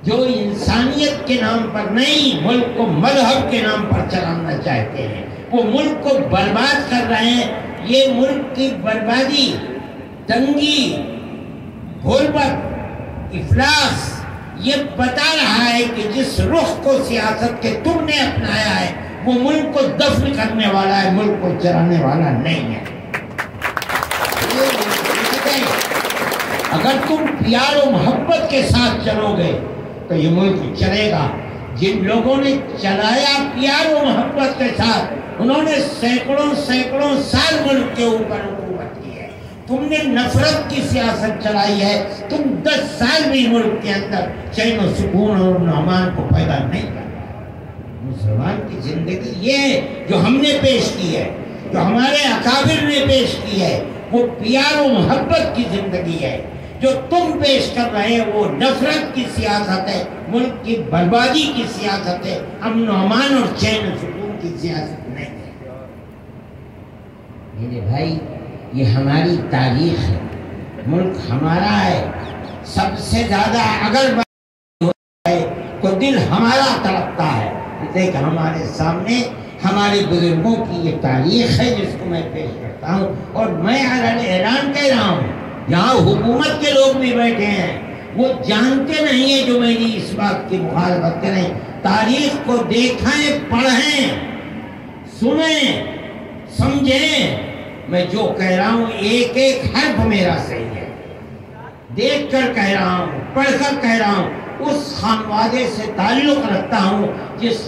Speaker 1: جو انسانیت کے نام پر نہیں ملک کو مذہب کے نام پر چلانا چاہتے ہیں، وہ ملک کو برباد کر رہے ہیں۔ یہ ملک کی بربادی، تنگی، غربت، افلاس یہ بتا رہا ہے کہ جس رخ کو سیاست کے تم نے اپنایا ہے وہ ملک کو دفن کرنے والا ہے، ملک کو چلانے والا نہیں ہے۔ اگر تم پیار و محبت کے ساتھ چلو گے تو یہ ملک چلے گا۔ جن لوگوں نے چلایا پیار و محبت کے ساتھ، انہوں نے سینکڑوں سال ملک کے اوپر حکومت کی ہے۔ تم نے نفرت کی سیاست چلائی ہے، تم 10 سال بھی ملک کے اندر چین و سکون اور امان کو پیدا نہیں کر۔ مسلمان کی زندگی یہ ہے جو ہم نے پیش کی ہے، جو ہمارے اکابر نے پیش کی ہے، وہ پیار و محبت کی زندگی ہے۔ جو تم پیش کر رہے ہیں وہ نفرت کی سیاست ہے، ملک کی بربادی کی سیاست ہے، امن و امان اور چین و سکون کی سیاست نہیں ہے۔ میرے بھائی، یہ ہماری تاریخ ہے، ملک ہمارا ہے۔ سب سے زیادہ اگر تو دل ہمارا تڑپتا ہے۔ دیکھ ہمارے سامنے ہمارے بزرگوں کی یہ تاریخ ہے جس کو میں پیش کرتا ہوں، اور میں اعلان کہہ رہا ہوں، یہاں حکومت کے لوگ بھی بیٹھے ہیں، وہ جانتے نہیں ہیں جو میری اس بات کی مخالفت کریں۔ تاریخ کو دیکھیں، پڑھیں، سنیں، سمجھیں۔ میں جو کہہ رہا ہوں ایک ایک حرف میرا صحیح ہے، دیکھ کر کہہ رہا ہوں، پڑھ کر کہہ رہا ہوں۔ اس خانوادے سے تعلق رکھتا ہوں جس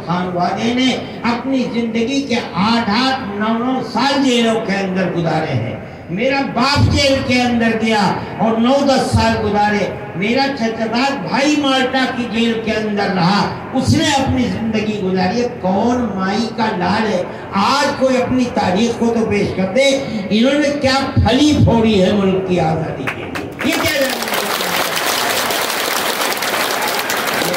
Speaker 1: خانوادے نے اپنی زندگی کے 8 9 سال جیلوں کے اندر گزارے ہیں۔ میرا باپ جیل کے اندر گیا اور 9 10 سال گزارے۔ میرا چچا بھائی مالٹا کی جیل کے اندر رہا، اس نے اپنی زندگی گزاری ہے۔ کون مائی کا لال ہے؟ آج کوئی اپنی تاریخ کو تو پیش کر دے، انہوں نے کیا پھلی پھوڑی ہے ملک کی آزادی کے لیے؟ یہ کیا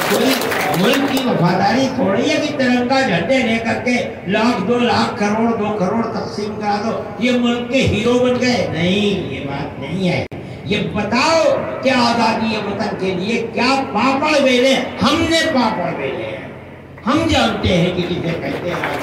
Speaker 1: کوئی ملک کی وفاداری تھوڑی ہے کہ ترنگا جھنڈے لے کر کے 1 2 لاکھ کروڑ 2 کروڑ تقسیم کرا دو، یہ ملک کے ہیرو بن گئے؟ نہیں، یہ بات نہیں ہے۔ یہ بتاؤ کہ آزادی وطن کے لیے کیا پاپڑ بیلے؟ ہم نے پاپڑ بیلے ہیں، ہم جانتے ہیں کہ کسے کہتے ہیں۔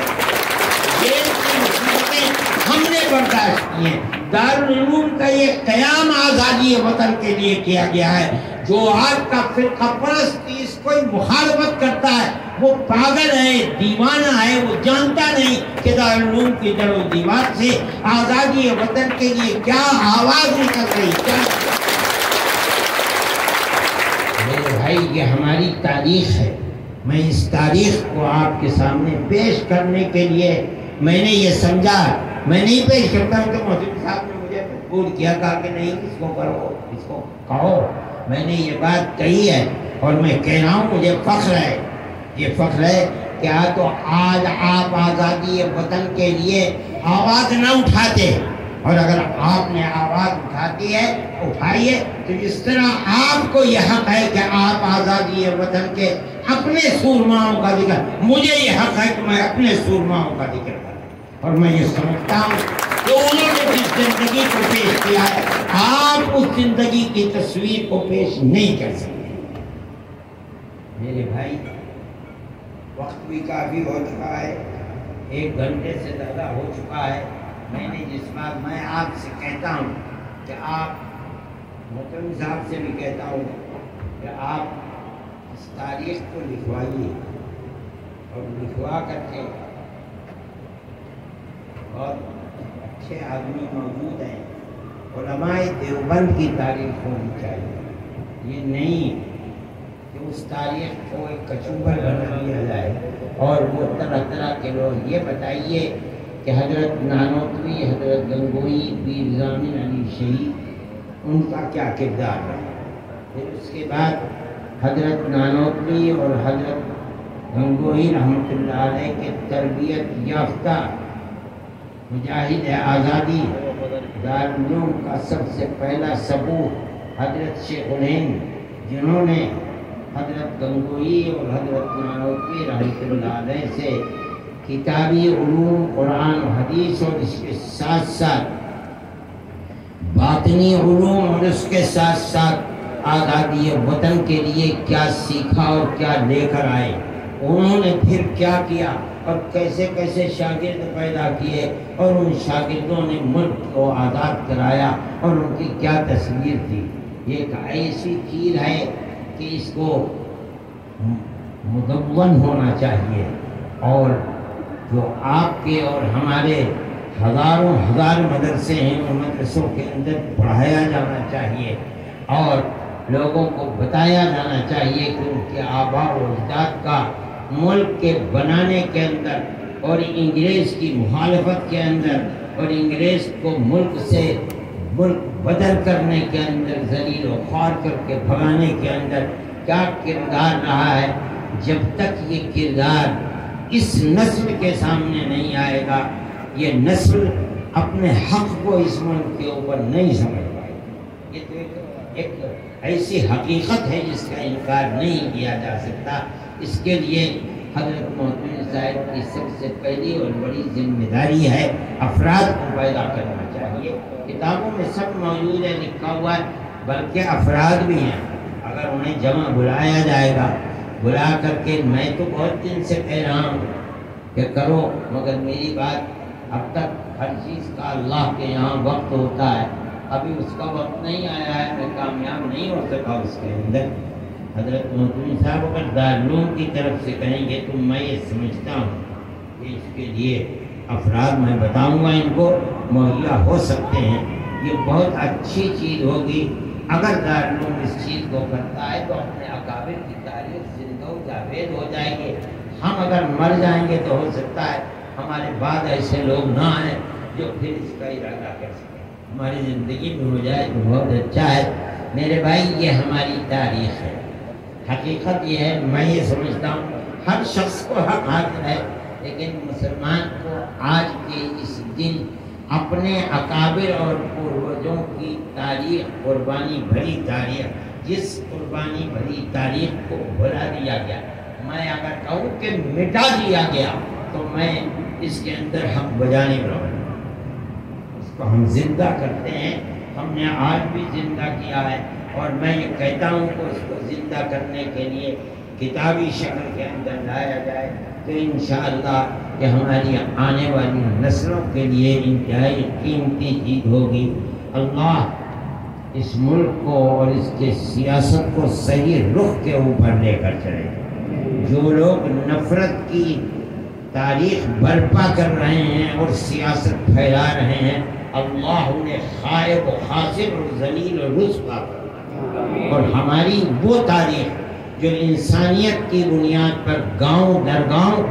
Speaker 1: ہم نے برداشت کی ہیں۔ دارالعلوم کا یہ قیام آزادی وطن کے لیے کیا گیا ہے۔ جو آج کا فرقہ پرست اس کوئی مخالفت کرتا ہے وہ پاگل ہے، دیوانہ ہے، وہ جانتا نہیں کہ دارالعلوم کی در و دیوار سے آزادی وطن کے لیے کیا آواز نکل رہی ہے۔ میرے بھائی، یہ ہماری تاریخ ہے۔ میں اس تاریخ کو آپ کے سامنے پیش کرنے کے لیے میں نے یہ سمجھا، میں نہیں پیش کرتا ہوں تو محسن صاحب نے مجھے مجبور کیا، کہا کہ نہیں اس کو کرو، اس کو کہو میں نے یہ بات کہی ہے اور میں کہہ رہا ہوں، مجھے فخر ہے، یہ فخر ہے کہ تو آج آپ آزادی وطن کے لیے آواز نہ اٹھاتے، اور اگر آپ نے آواز اٹھاتی ہے اٹھائیے، تو جس طرح آپ کو یہ حق ہے کہ آپ آزادی وطن کے اپنے سورماؤں کا ذکر، مجھے یہ حق ہے کہ میں اپنے سورماؤں کا ذکر کروں، اور میں یہ سمجھتا ہوں کہ انہوں نے جس زندگی کو پیش کیا ہے آپ اس زندگی کی تصویر کو پیش نہیں کر سکتے۔ میرے بھائی وقت بھی کافی ہو چکا ہے، 1 گھنٹے سے زیادہ ہو چکا ہے۔ میں نے جس بات میں آپ سے کہتا ہوں کہ آپ محترم صاحب سے بھی کہتا ہوں کہ آپ اس تاریخ کو لکھوائیے، اور لکھوا کر کے بہت اچھے آدمی موجود ہیں، علماء دیوبند کی تاریخ ہونی چاہیے، یہ نہیں کہ اس تاریخ کو ایک کچوبر بنا دیا جائے اور وہ طرح طرح کے لوگ۔ یہ بتائیے کہ حضرت نانوتوی، حضرت گنگوئی، پیر ضامن علی شہید، ان کا کیا کردار ہے؟ پھر اس کے بعد حضرت نانوتوی اور حضرت گنگوئی رحمۃ اللہ علیہ کے تربیت یافتہ مجاہد آزادی دارالعلوم کا سب سے پہلا ثبوت حضرت شیخ الہند، جنہوں نے حضرت گنگوئی اور حضرت نانوتوی رحمۃ اللہ علیہ سے کتابی علوم، قرآن و حدیث، اور اس کے ساتھ ساتھ باطنی علوم، اور اس کے ساتھ ساتھ آزادی وطن کے لیے کیا سیکھا اور کیا لے کر آئے، انہوں نے پھر کیا کیا اور کیسے کیسے شاگرد پیدا کیے، اور ان شاگردوں نے ملک کو آزاد کرایا، اور ان کی کیا تصویر تھی۔ یہ ایک ایسی چیز ہے کہ اس کو مدون ہونا چاہیے، اور جو آپ کے اور ہمارے ہزاروں ہزار مدرسے ہیں ان مدرسوں کے اندر پڑھایا جانا چاہیے، اور لوگوں کو بتایا جانا چاہیے کہ ان کے آباء و اجداد کا ملک کے بنانے کے اندر، اور انگریز کی مخالفت کے اندر، اور انگریز کو ملک سے ملک بدل کرنے کے اندر، ذلیل و خوار کر کے بھگانے کے اندر کیا کردار رہا ہے۔ جب تک یہ کردار اس نسل کے سامنے نہیں آئے گا، یہ نسل اپنے حق کو اس ملک کے اوپر نہیں سمجھ پائے گی۔ یہ تو ایک ایسی حقیقت ہے جس کا انکار نہیں کیا جا سکتا۔ اس کے لیے حضرت محترم صاحب کی سب سے پہلی اور بڑی ذمہ داری ہے افراد کو پیدا کرنا چاہیے۔ کتابوں میں سب موجود ہے، لکھا ہوا ہے، بلکہ افراد بھی ہیں۔ اگر انہیں جمع بلایا جائے گا، بلا کر کے، میں تو بہت دن سے کہہ رہا ہوں کہ کرو، مگر میری بات اب تک ہر چیز کا اللہ کے یہاں وقت ہوتا ہے، ابھی اس کا وقت نہیں آیا ہے، میں کامیاب نہیں ہو سکا اس کے اندر۔ حضرت محترم صاحب اگر دارالعلوم کی طرف سے کہیں گے تو میں یہ سمجھتا ہوں کہ اس کے لیے افراد میں بتاؤں گا ان کو مہیا ہو سکتے ہیں۔ یہ بہت اچھی چیز ہوگی اگر دارالعلوم اس چیز کو کرتا ہے، تو اپنے اکابر کی تاریخ زندہ و جاوید ہو جائے گی۔ ہم اگر مر جائیں گے تو ہو سکتا ہے ہمارے بعد ایسے لوگ نہ آئیں جو پھر اس کا ارادہ کر سکیں، ہماری زندگی میں ہو جائے تو بہت اچھا ہے۔ میرے بھائی یہ ہماری تاریخ ہے، حقیقت یہ ہے، میں یہ سمجھتا ہوں ہر شخص کو حق حاصل ہے، لیکن مسلمان کو آج کے اس دن اپنے اکابر اور پوروجوں کی تاریخ، قربانی بھری تاریخ، جس قربانی بھری تاریخ کو بھلا دیا گیا، میں اگر کہوں کہ مٹا دیا گیا، تو میں اس کے اندر حق بجانے رہا ہوں۔ اس کو ہم زندہ کرتے ہیں، ہم نے آج بھی زندہ کیا ہے، اور میں یہ کہتا ہوں کہ اس کو زندہ کرنے کے لیے کتابی شکل کے اندر لایا جائے تو انشاءاللہ کہ ہماری آنے والی نسلوں کے لیے انتہائی قیمتی چیز ہوگی۔ اللہ اس ملک کو اور اس کے سیاست کو صحیح رخ کے اوپر لے کر چلے۔ جو لوگ نفرت کی تاریخ برپا کر رہے ہیں اور سیاست پھیلا رہے ہیں، اللہ انہیں خائب و خاسر اور ذلیل و رسوا کرے، اور ہماری وہ تاریخ جو انسانیت کی بنیاد پر گاؤں در گاؤں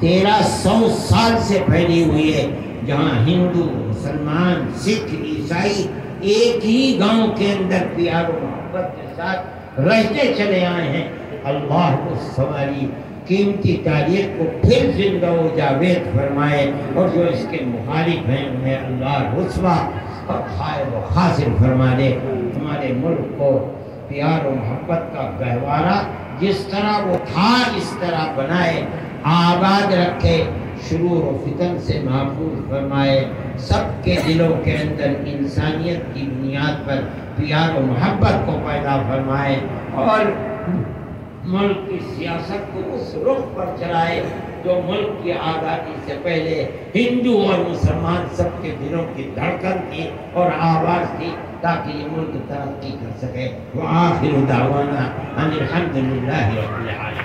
Speaker 1: 1300 سال سے پھیلی ہوئی ہے، جہاں ہندو، مسلمان، سکھ، عیسائی ایک ہی گاؤں کے اندر پیار و محبت کے ساتھ رہتے چلے آئے ہیں۔ اللہ اس ہماری قیمتی تاریخ کو پھر زندہ و جاوید فرمائے، اور جو اس کے مخالف ہیں انہیں اللہ رسوا اور خائب و خاسر فرما دے۔ ہمارے ملک کو پیار و محبت کا گہوارہ جس طرح وہ تھا اس طرح بنائے، آباد رکھے، شرور و فتن سے محفوظ فرمائے، سب کے دلوں کے اندر انسانیت کی بنیاد پر پیار و محبت کو پیدا فرمائے، اور ملک کی سیاست کو اس رخ پر چلائے جو ملک کی آزادی سے پہلے ہندو اور مسلمان سب کے دلوں کی دھڑکن تھی اور آواز تھی، تاکہ یہ ملک ترقی کر سکے۔ وآخر دعوانا ان الحمد للہ رب العالمین۔